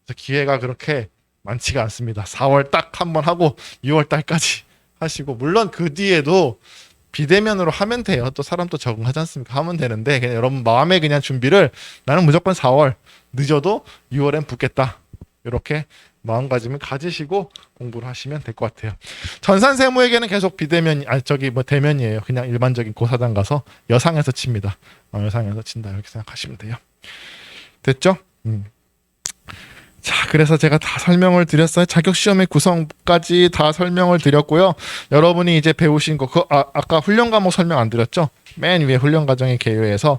그래서 기회가 그렇게 많지가 않습니다. 4월 딱 한 번 하고 6월 달까지 하시고, 물론 그 뒤에도 비대면으로 하면 돼요. 또 사람 또 적응하지 않습니까? 하면 되는데, 그냥 여러분 마음에 그냥 준비를, 나는 무조건 4월, 늦어도 6월엔 붙겠다, 이렇게 마음가짐을 가지시고 공부를 하시면 될 것 같아요. 전산세무에게는 계속 대면이에요. 그냥 일반적인 고사장 가서 여상에서 칩니다. 여상에서 친다, 이렇게 생각하시면 돼요. 됐죠? 자, 그래서 제가 다 설명을 드렸어요. 자격시험의 구성까지 다 설명을 드렸고요. 여러분이 이제 배우신 거, 아까 훈련 과목 설명 안 드렸죠? 맨 위에 훈련 과정의 개요에서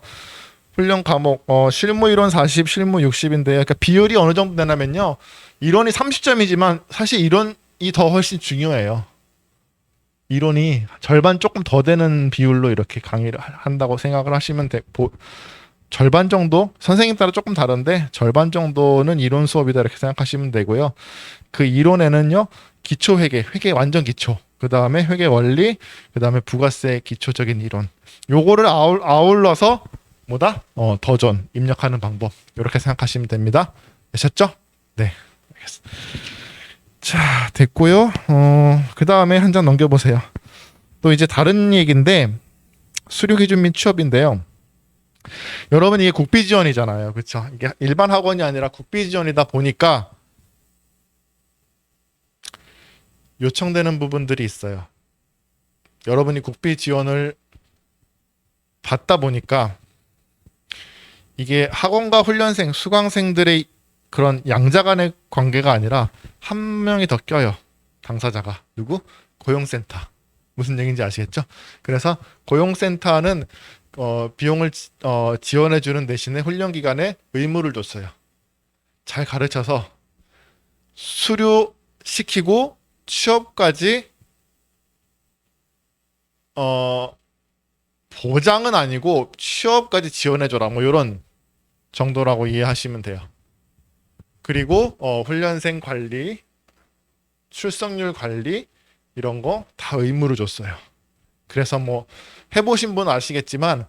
훈련 과목, 실무 이론 40, 실무 60인데요. 그러니까 비율이 어느 정도 되냐면요, 이론이 30점이지만 사실 이론이 더 훨씬 중요해요. 이론이 절반 조금 더 되는 비율로 이렇게 강의를 한다고 생각을 하시면 절반 정도? 선생님 따라 조금 다른데 절반 정도는 이론 수업이다, 이렇게 생각하시면 되고요. 그 이론에는요, 기초회계, 회계 완전 기초, 그 다음에 회계 원리, 그 다음에 부가세 기초적인 이론, 요거를 아울러서 더전, 입력하는 방법, 이렇게 생각하시면 됩니다. 되셨죠? 네, 알겠습니다. 자, 됐고요. 그 다음에 한 장 넘겨보세요. 또 이제 다른 얘기인데, 수료기준 및 취업인데요. 여러분, 이게 국비지원이잖아요. 그렇죠? 이게 일반 학원이 아니라 국비지원이다 보니까 요청되는 부분들이 있어요. 여러분이 국비지원을 받다 보니까 이게 학원과 훈련생, 수강생들의 그런 양자 간의 관계가 아니라 한 명이 더 껴요. 당사자가. 누구? 고용센터. 무슨 얘기인지 아시겠죠? 그래서 고용센터는 비용을 지원해주는 대신에 훈련기간에 의무를 줬어요. 잘 가르쳐서 수료시키고 취업까지 보장은 아니고 취업까지 지원해줘라, 뭐 이런 정도라고 이해하시면 돼요. 그리고 훈련생 관리, 출석률 관리, 이런 거 다 의무로 줬어요. 그래서 뭐 해보신 분 아시겠지만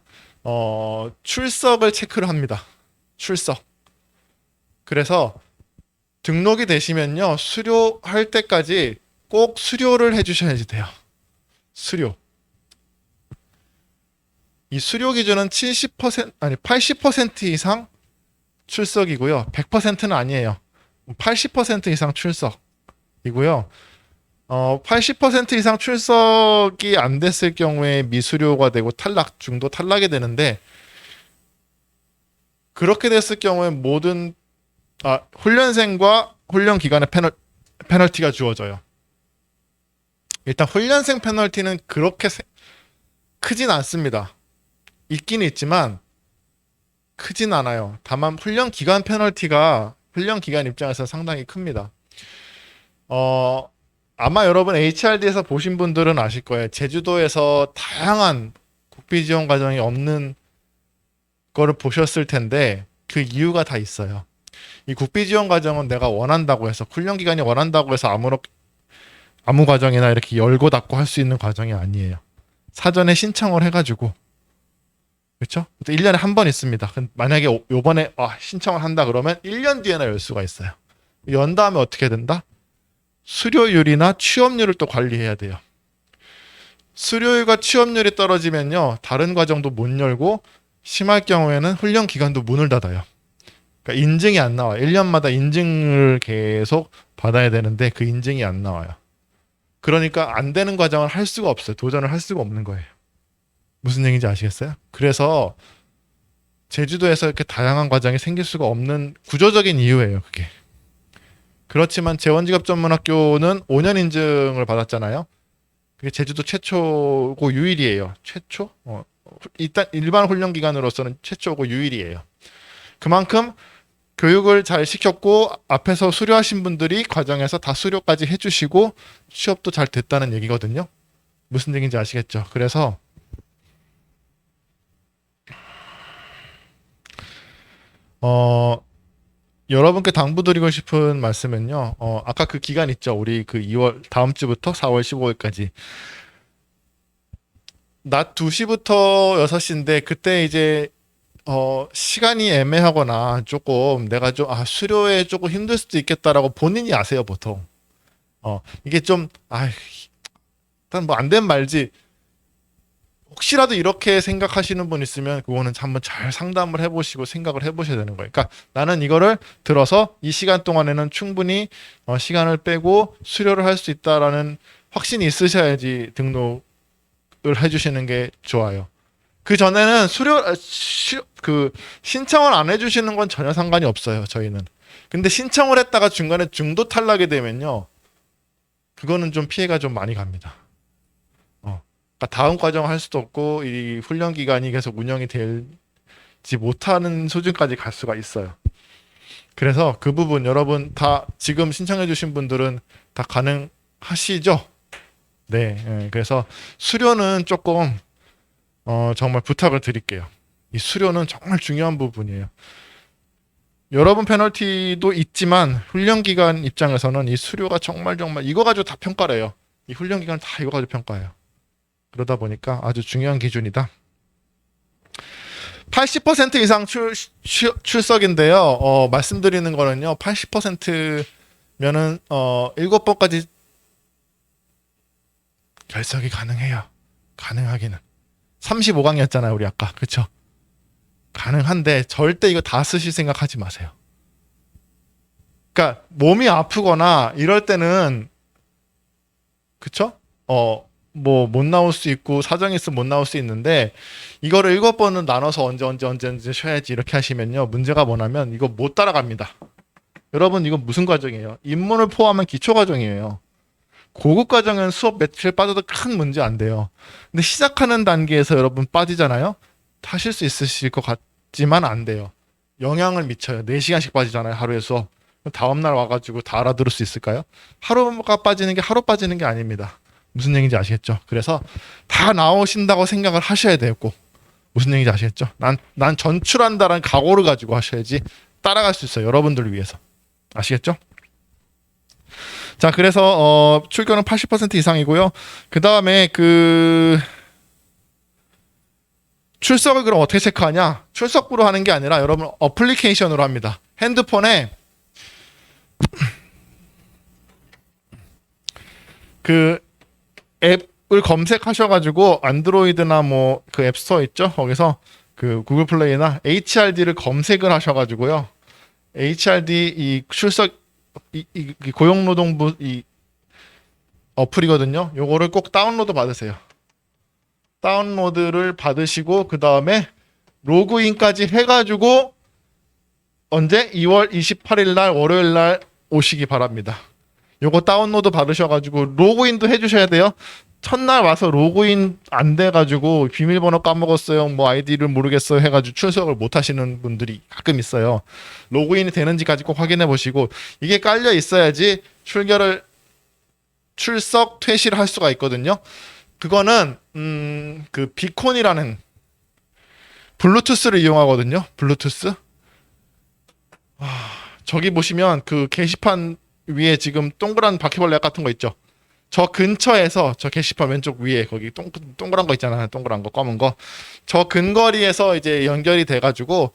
출석을 체크를 합니다. 출석. 그래서 등록이 되시면요, 수료할 때까지 꼭 수료를 해주셔야지 돼요. 수료. 이 수료 기준은 80% 이상 출석이고요. 100%는 아니에요. 80% 이상 출석이고요. 80% 이상 출석이 안 됐을 경우에 미수료가 되고 중도 탈락이 되는데, 그렇게 됐을 경우에 훈련생과 훈련 기간에 페널티가 주어져요. 일단 훈련생 페널티는 그렇게 크진 않습니다. 있긴 있지만 크진 않아요. 다만 훈련 기간 페널티가 훈련 기간 입장에서 상당히 큽니다. 아마 여러분 HRD에서 보신 분들은 아실 거예요. 제주도에서 다양한 국비 지원 과정이 없는 거를 보셨을 텐데 그 이유가 다 있어요. 이 국비 지원 과정은 내가 원한다고 해서 훈련 기간이 원한다고 해서 아무 과정이나 이렇게 열고 닫고 할 수 있는 과정이 아니에요. 사전에 신청을 해가지고 그렇죠? 1년에 한 번 있습니다. 만약에 요번에 신청을 한다 그러면 1년 뒤에나 열 수가 있어요. 연 다음에 어떻게 된다? 수료율이나 취업률을 또 관리해야 돼요. 수료율과 취업률이 떨어지면요. 다른 과정도 못 열고 심할 경우에는 훈련 기간도 문을 닫아요. 그러니까 인증이 안 나와요. 1년마다 인증을 계속 받아야 되는데 그 인증이 안 나와요. 그러니까 안 되는 과정을 할 수가 없어요. 도전을 할 수가 없는 거예요. 무슨 얘기인지 아시겠어요? 그래서 제주도에서 이렇게 다양한 과정이 생길 수가 없는 구조적인 이유예요. 그게. 그렇지만 재원직업전문학교는 5년 인증을 받았잖아요. 그게 제주도 최초고 유일이에요. 최초? 일단 일반 훈련 기관으로서는 최초고 유일이에요. 그만큼 교육을 잘 시켰고 앞에서 수료하신 분들이 과정에서 다 수료까지 해주시고 취업도 잘 됐다는 얘기거든요. 무슨 얘기인지 아시겠죠? 그래서 여러분께 당부드리고 싶은 말씀은요. 아까 그 기간 있죠. 우리 그 2월 다음 주부터 4월 15일까지 낮 2시부터 6시인데 그때 이제 시간이 애매하거나 조금 내가 좀 수료에 조금 힘들 수도 있겠다라고 본인이 아세요, 보통. 이게 좀 일단 뭐 안 되면 말지. 혹시라도 이렇게 생각하시는 분 있으면 그거는 한번 잘 상담을 해보시고 생각을 해보셔야 되는 거예요. 그러니까 나는 이거를 들어서 이 시간 동안에는 충분히 시간을 빼고 수료를 할 수 있다라는 확신이 있으셔야지 등록을 해주시는 게 좋아요. 그 전에는 신청을 안 해주시는 건 전혀 상관이 없어요. 저희는. 근데 신청을 했다가 중간에 중도 탈락이 되면요, 그거는 좀 피해가 좀 많이 갑니다. 그러니까 다음 과정 할 수도 없고 이 훈련 기간이 계속 운영이 되지 못하는 수준까지 갈 수가 있어요. 그래서 그 부분 여러분 다 지금 신청해주신 분들은 다 가능하시죠? 네. 그래서 수료는 조금 정말 부탁을 드릴게요. 이 수료는 정말 중요한 부분이에요. 여러분 페널티도 있지만 훈련 기간 입장에서는 이 수료가 정말 이거 가지고 다 평가를 해요. 이 훈련 기간 다 이거 가지고 평가해요. 그러다 보니까 아주 중요한 기준이다. 80% 이상 출석인데요. 말씀드리는 거는요. 80%면은 7번까지 결석이 가능해요. 가능하기는. 35강이었잖아요, 우리 아까. 그렇죠? 가능한데 절대 이거 다 쓰실 생각하지 마세요. 그러니까 몸이 아프거나 이럴 때는 그쵸? 뭐 못 나올 수 있고 사정이 있으면 못 나올 수 있는데 이거를 7번은 나눠서 언제 쉬어야지 이렇게 하시면요. 문제가 뭐냐면 이거 못 따라갑니다. 여러분 이거 무슨 과정이에요? 입문을 포함한 기초 과정이에요. 고급 과정은 수업 며칠 빠져도 큰 문제 안 돼요. 근데 시작하는 단계에서 여러분 빠지잖아요. 하실 수 있으실 것 같지만 안 돼요. 영향을 미쳐요. 4시간씩 빠지잖아요. 하루에 수업. 다음날 와가지고 다 알아들을 수 있을까요? 하루가 빠지는 게 하루 빠지는 게 아닙니다. 무슨 얘기인지 아시겠죠? 그래서 다 나오신다고 생각을 하셔야 돼요. 꼭. 무슨 얘기인지 아시겠죠? 난 전출한다라는 각오를 가지고 하셔야지 따라갈 수 있어요. 여러분들을 위해서. 아시겠죠? 자, 그래서 출결은 80% 이상이고요. 그 다음에 출석을 그럼 어떻게 체크하냐? 출석부로 하는 게 아니라 여러분 어플리케이션으로 합니다. 핸드폰에 앱을 검색하셔가지고 안드로이드나 뭐 그 앱스토어 있죠? 거기서 그 구글 플레이나 HRD를 검색을 하셔가지고요. HRD 이 출석 이 고용노동부 이 어플이거든요. 요거를 꼭 다운로드 받으세요. 다운로드를 받으시고 그 다음에 로그인까지 해가지고 언제 2월 28일 날 월요일 날 오시기 바랍니다. 요거 다운로드 받으셔가지고 로그인도 해주셔야 돼요. 첫날 와서 로그인 안 돼가지고 비밀번호 까먹었어요, 뭐 아이디를 모르겠어요 해가지고 출석을 못 하시는 분들이 가끔 있어요. 로그인이 되는지까지 꼭 확인해 보시고, 이게 깔려 있어야지 출석 퇴실을 할 수가 있거든요. 그거는 그 비콘이라는 블루투스를 이용하거든요. 블루투스. 저기 보시면 그 게시판 위에 지금 동그란 바퀴벌레 같은 거 있죠. 저 근처에서, 저 게시판 왼쪽 위에 거기 동그란 거 있잖아요. 동그란 거, 검은 거. 저 근거리에서 이제 연결이 돼가지고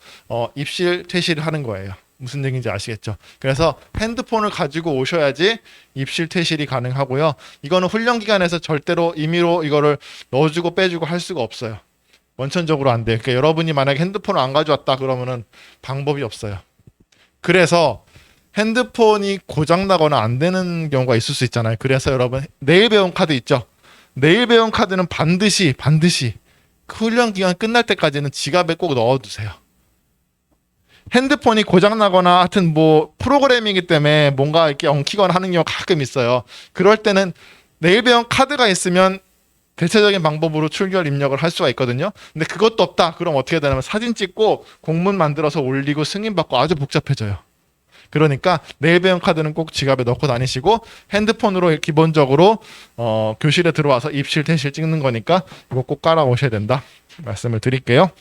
입실 퇴실을 하는 거예요. 무슨 얘기인지 아시겠죠? 그래서 핸드폰을 가지고 오셔야지 입실 퇴실이 가능하고요. 이거는 훈련 기간에서 절대로 임의로 이거를 넣어주고 빼주고 할 수가 없어요. 원천적으로 안 돼요. 그러니까 여러분이 만약에 핸드폰을 안 가져왔다 그러면은 방법이 없어요. 그래서 핸드폰이 고장나거나 안 되는 경우가 있을 수 있잖아요. 그래서 여러분, 내일 배운 카드 있죠? 내일 배운 카드는 반드시 그 훈련 기간 끝날 때까지는 지갑에 꼭 넣어두세요. 핸드폰이 고장나거나 하여튼 뭐 프로그램이기 때문에 뭔가 이렇게 엉키거나 하는 경우가 가끔 있어요. 그럴 때는 내일 배운 카드가 있으면 대체적인 방법으로 출결 입력을 할 수가 있거든요. 근데 그것도 없다. 그럼 어떻게 되냐면 사진 찍고 공문 만들어서 올리고 승인받고 아주 복잡해져요. 그러니까 내일 배운 카드는 꼭 지갑에 넣고 다니시고, 핸드폰으로 기본적으로 교실에 들어와서 입실 퇴실 찍는 거니까 이거 꼭 깔아 오셔야 된다 말씀을 드릴게요.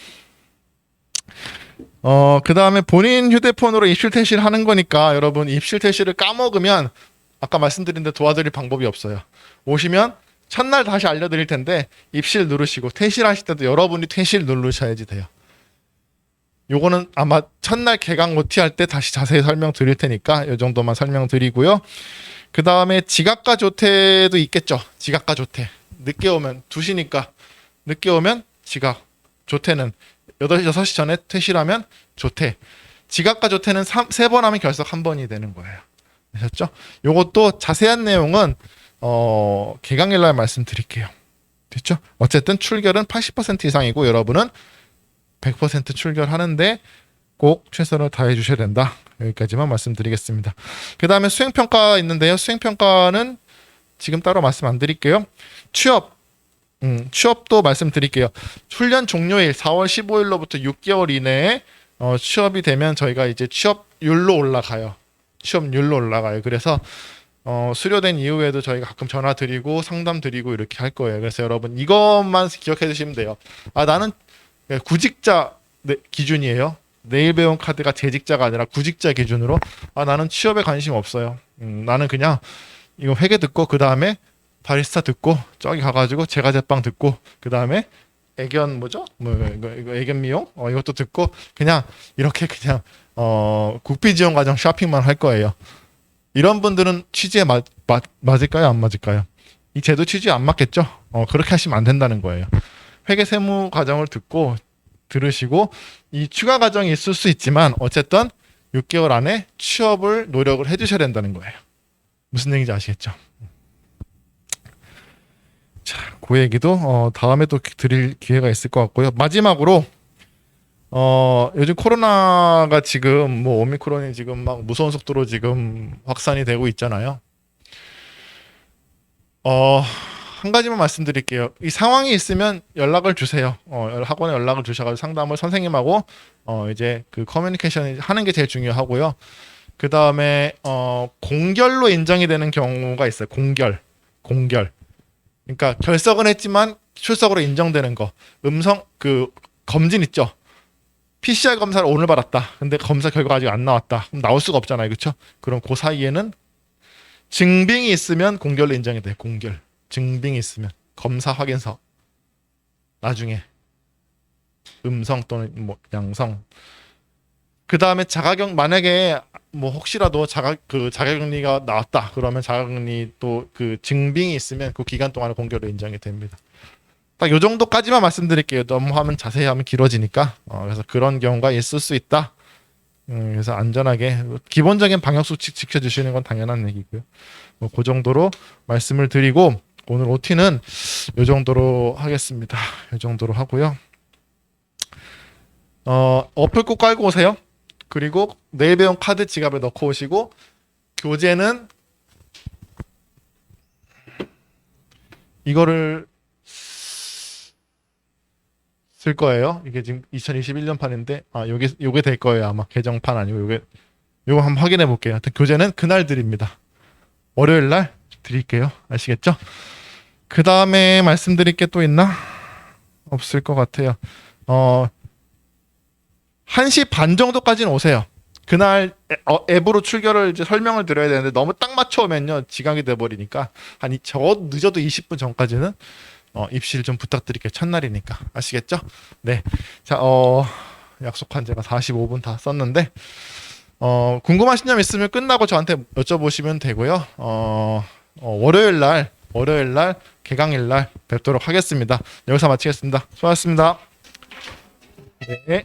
그 다음에 본인 휴대폰으로 입실 퇴실 하는 거니까 여러분, 입실 퇴실을 까먹으면 아까 말씀드린 데 도와드릴 방법이 없어요. 오시면 첫날 다시 알려드릴 텐데 입실 누르시고, 퇴실하실 때도 여러분이 퇴실 누르셔야지 돼요. 요거는 아마 첫날 개강 OT 할 때 다시 자세히 설명드릴 테니까 이 정도만 설명드리고요. 그 다음에 지각과 조퇴도 있겠죠. 지각과 조퇴. 늦게 오면 2시니까 늦게 오면 지각, 조퇴는 6시 전에 퇴실하면 조퇴. 지각과 조퇴는 3번 하면 결석 1번이 되는 거예요. 아셨죠? 요것도 자세한 내용은 개강일 날 말씀드릴게요. 됐죠? 어쨌든 출결은 80% 이상이고 여러분은 100% 출결하는데 꼭 최선을 다해 주셔야 된다. 여기까지만 말씀드리겠습니다. 그 다음에 수행평가 있는데요. 수행평가는 지금 따로 말씀 안 드릴게요. 취업도 말씀드릴게요. 훈련 종료일 4월 15일로부터 6개월 이내에 취업이 되면 저희가 이제 취업률로 올라가요. 취업률로 올라가요. 그래서 수료된 이후에도 저희가 가끔 전화 드리고 상담 드리고 이렇게 할 거예요. 그래서 여러분 이것만 기억해 주시면 돼요. 나는 구직자 기준이에요. 내일 배운 카드가 재직자가 아니라 구직자 기준으로 나는 취업에 관심 없어요. 나는 그냥 이거 회계 듣고 그 다음에 바리스타 듣고 저기 가가지고 제과제빵 듣고 그 다음에 애견 뭐죠? 이거 애견 미용 이것도 듣고 그냥 이렇게 그냥 국비지원과정 쇼핑만 할 거예요. 이런 분들은 취지에 맞을까요? 안 맞을까요? 이 제도 취지에 안 맞겠죠? 그렇게 하시면 안 된다는 거예요. 회계 세무 과정을 들으시고 이 추가 과정이 있을 수 있지만 어쨌든 6개월 안에 취업을 노력을 해주셔야 된다는 거예요. 무슨 얘기인지 아시겠죠? 자, 그 얘기도 다음에 또 드릴 기회가 있을 것 같고요. 마지막으로 요즘 코로나가 지금 뭐 오미크론이 지금 막 무서운 속도로 지금 확산이 되고 있잖아요. 한 가지만 말씀드릴게요. 이 상황이 있으면 연락을 주세요. 학원에 연락을 주셔가지고 상담을 선생님하고 이제 그 커뮤니케이션 하는 게 제일 중요하고요. 그 다음에 공결로 인정이 되는 경우가 있어요. 공결. 그러니까 결석은 했지만 출석으로 인정되는 거. 그 검진 있죠. PCR 검사를 오늘 받았다. 근데 검사 결과가 아직 안 나왔다. 그럼 나올 수가 없잖아요. 그렇죠? 그럼 그 사이에는 증빙이 있으면 공결로 인정이 돼요. 공결. 증빙이 있으면 검사 확인서 나중에 음성 또는 뭐 양성. 그 다음에 만약에 뭐 혹시라도 자가격리가 나왔다 그러면 자가격리 또 그 증빙이 있으면 그 기간 동안에 공결로 인정이 됩니다. 딱 요 정도까지만 말씀드릴게요. 너무 하면 자세히 하면 길어지니까. 그래서 그런 경우가 있을 수 있다. 그래서 안전하게 기본적인 방역 수칙 지켜주시는 건 당연한 얘기고요. 그 정도로 말씀을 드리고 오늘 OT는 요 정도로 하겠습니다. 요 정도로 하고요. 어플 꼭 깔고 오세요. 그리고 내일 배운 카드 지갑에 넣고 오시고, 교재는 이거를 쓸 거예요. 이게 지금 2021년 판인데 요게 될 거예요. 아마 개정판 아니고 요거 한번 확인해 볼게요. 하여튼 교재는 그날 드립니다. 월요일 날 드릴게요. 아시겠죠? 그 다음에 말씀드릴 게 또 있나? 없을 것 같아요. 1시 반 정도까지는 오세요. 그날 앱으로 출결을 이제 설명을 드려야 되는데 너무 딱 맞춰 오면요 지각이 돼 버리니까 늦어도 20분 전까지는 입실 좀 부탁드릴게요. 첫날이니까 아시겠죠? 네. 자, 약속한 제가 45분 다 썼는데 궁금하신 점 있으면 끝나고 저한테 여쭤보시면 되고요. 월요일 날 개강일 날 뵙도록 하겠습니다. 여기서 마치겠습니다. 수고하셨습니다. 네.